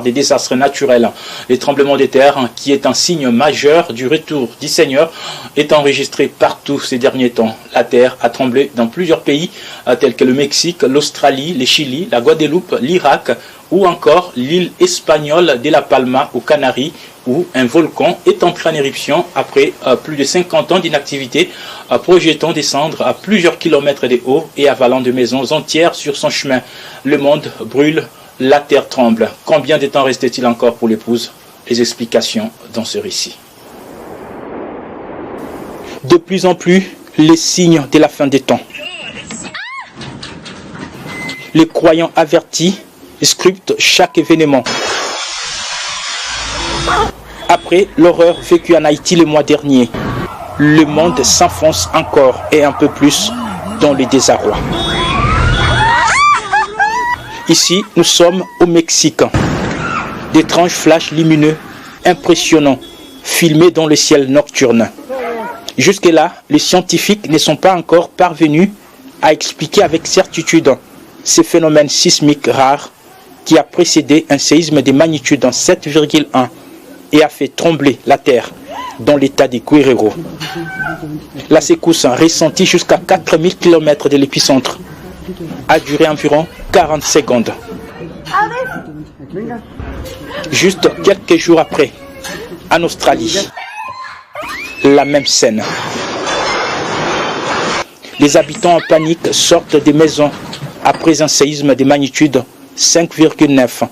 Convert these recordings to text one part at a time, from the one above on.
des désastres naturels. Les tremblements de terre, qui est un signe majeur du retour du Seigneur, est enregistré partout ces derniers temps. La terre a tremblé dans plusieurs pays tels que le Mexique, l'Australie, le Chili, la Guadeloupe, l'Irak ou encore l'île espagnole de La Palma aux Canaries, où un volcan est entré en éruption après plus de 50 ans d'inactivité, projetant des cendres à plusieurs kilomètres de haut et avalant de maisons entières sur son chemin. Le monde brûle, la terre tremble. Combien de temps restait-il encore pour l'épouse? Les explications dans ce récit. De plus en plus, les signes de la fin des temps. Les croyants avertis scrutent chaque événement. Après l'horreur vécue en Haïti le mois dernier, le monde s'enfonce encore et un peu plus dans le désarroi. Ici, nous sommes au Mexique. D'étranges flashs lumineux, impressionnants, filmés dans le ciel nocturne. Jusque-là, les scientifiques ne sont pas encore parvenus à expliquer avec certitude ces phénomènes sismiques rares qui a précédé un séisme de magnitude 7,1 et a fait trembler la terre dans l'état de Guerrero. La secousse ressentie jusqu'à 4000 km de l'épicentre a duré environ 40 secondes. Juste quelques jours après, en Australie, la même scène. Les habitants en panique sortent des maisons après un séisme de magnitude 5,9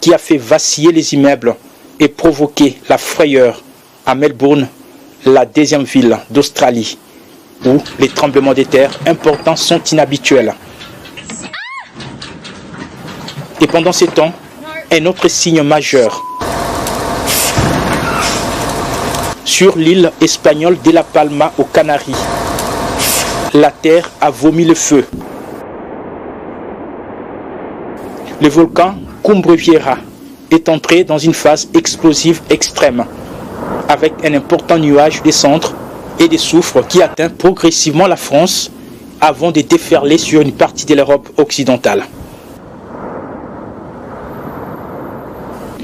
qui a fait vaciller les immeubles et provoqué la frayeur à Melbourne, la deuxième ville d'Australie, où les tremblements de terre importants sont inhabituels. Et pendant ce temps, un autre signe majeur. Sur l'île espagnole de La Palma aux Canaries, la terre a vomi le feu. Le volcan Cumbre Vieja est entré dans une phase explosive extrême, avec un important nuage de cendres et de soufre qui atteint progressivement la France avant de déferler sur une partie de l'Europe occidentale.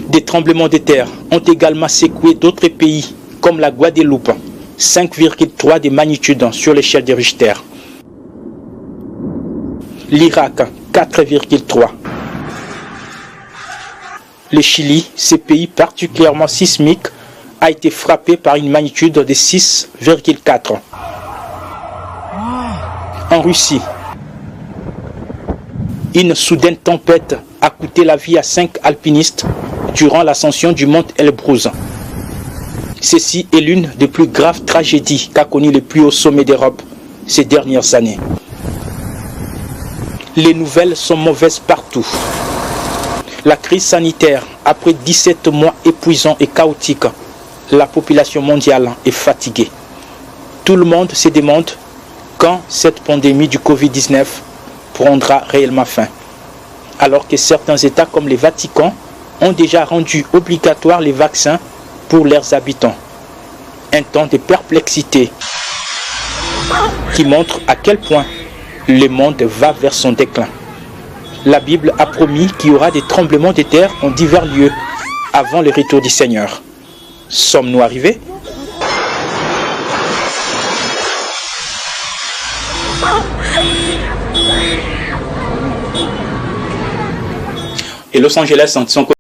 Des tremblements de terre ont également secoué d'autres pays, comme la Guadeloupe, 5,3 de magnitude sur l'échelle de Richter. L'Irak, 4,3. Le Chili, ce pays particulièrement sismique, a été frappé par une magnitude de 6,4. En Russie, une soudaine tempête a coûté la vie à 5 alpinistes durant l'ascension du mont Elbrus. Ceci est l'une des plus graves tragédies qu'a connu le plus haut sommet d'Europe ces dernières années. Les nouvelles sont mauvaises partout. La crise sanitaire, après 17 mois épuisants et chaotiques, la population mondiale est fatiguée. Tout le monde se demande quand cette pandémie du Covid-19 prendra réellement fin. Alors que certains États comme le Vatican ont déjà rendu obligatoire les vaccins pour leurs habitants. Un temps de perplexité qui montre à quel point le monde va vers son déclin. La Bible a promis qu'il y aura des tremblements de terre en divers lieux avant le retour du Seigneur. Sommes-nous arrivés? Et Los Angeles, de son côté,